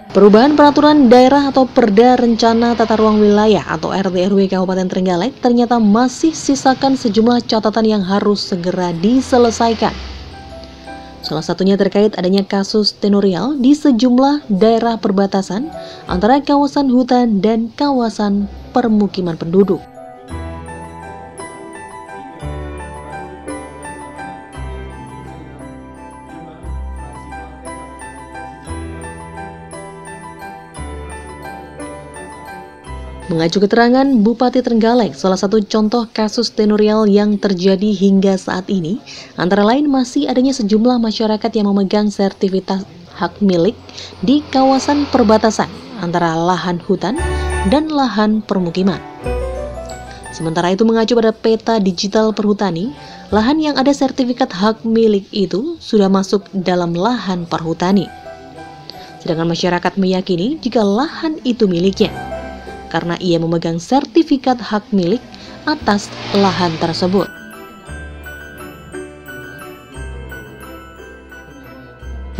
Perubahan peraturan daerah atau Perda Rencana Tata Ruang Wilayah atau RT/RW Kabupaten Trenggalek ternyata masih sisakan sejumlah catatan yang harus segera diselesaikan. Salah satunya terkait adanya kasus tenurial di sejumlah daerah perbatasan antara kawasan hutan dan kawasan permukiman penduduk. Mengacu keterangan Bupati Trenggalek, salah satu contoh kasus tenurial yang terjadi hingga saat ini, antara lain masih adanya sejumlah masyarakat yang memegang sertifikat hak milik di kawasan perbatasan antara lahan hutan dan lahan permukiman. Sementara itu mengacu pada peta digital perhutani, lahan yang ada sertifikat hak milik itu sudah masuk dalam lahan perhutani. Sedangkan masyarakat meyakini jika lahan itu miliknya, karena ia memegang sertifikat hak milik atas lahan tersebut.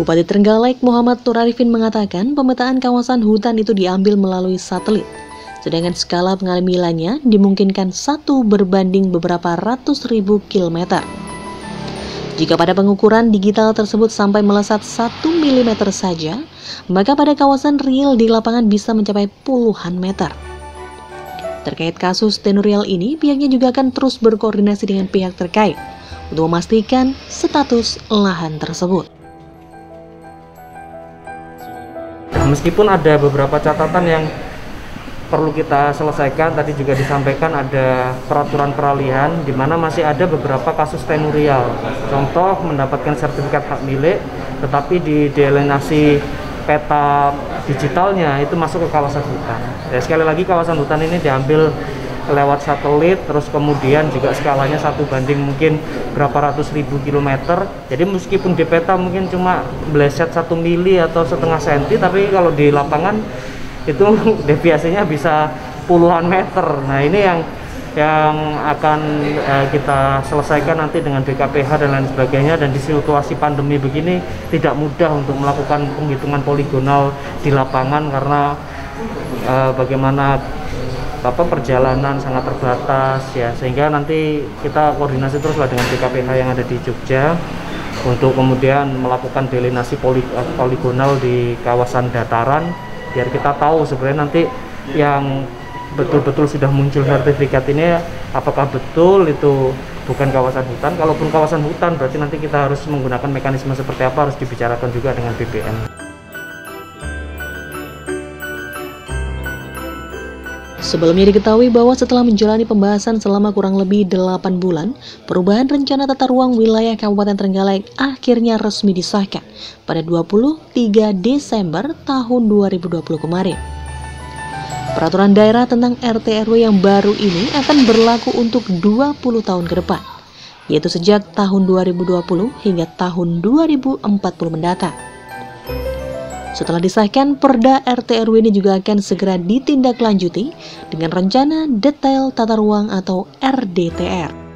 Bupati Trenggalek Muhammad Nur Arifin mengatakan pemetaan kawasan hutan itu diambil melalui satelit, sedangkan skala pengamilannya dimungkinkan 1 berbanding beberapa ratus ribu kilometer. Jika pada pengukuran digital tersebut sampai melesat 1 mm saja, maka pada kawasan real di lapangan bisa mencapai puluhan meter. Terkait kasus tenurial ini, pihaknya juga akan terus berkoordinasi dengan pihak terkait untuk memastikan status lahan tersebut. Meskipun ada beberapa catatan yang perlu kita selesaikan, tadi juga disampaikan ada peraturan peralihan di mana masih ada beberapa kasus tenurial. Contoh mendapatkan sertifikat hak milik, tetapi di delineasi peta digitalnya itu masuk ke kawasan hutan. Ya, sekali lagi kawasan hutan ini diambil lewat satelit, terus kemudian juga skalanya 1 banding mungkin berapa ratus ribu kilometer. Jadi meskipun di peta mungkin cuma bleset 1 mili atau setengah senti, tapi kalau di lapangan itu deviasinya bisa puluhan meter. Nah ini yang akan kita selesaikan nanti dengan BKPH dan lain sebagainya. Dan di situasi pandemi begini tidak mudah untuk melakukan penghitungan poligonal di lapangan karena bagaimana perjalanan sangat terbatas ya, sehingga nanti kita koordinasi teruslah dengan BKPH yang ada di Jogja untuk kemudian melakukan delineasi poligonal di kawasan dataran, biar kita tahu sebenarnya nanti yang betul-betul sudah muncul sertifikat ini apakah betul itu bukan kawasan hutan. Kalaupun kawasan hutan berarti nanti kita harus menggunakan mekanisme seperti apa, harus dibicarakan juga dengan BPN. Sebelumnya diketahui bahwa setelah menjalani pembahasan selama kurang lebih 8 bulan, perubahan rencana tata ruang wilayah Kabupaten Trenggalek akhirnya resmi disahkan pada 23 Desember tahun 2020 kemarin. Peraturan daerah tentang RT/RW yang baru ini akan berlaku untuk 20 tahun ke depan, yaitu sejak tahun 2020 hingga tahun 2040 mendatang. Setelah disahkan, Perda RT/RW ini juga akan segera ditindaklanjuti dengan rencana detail tata ruang atau RDTR.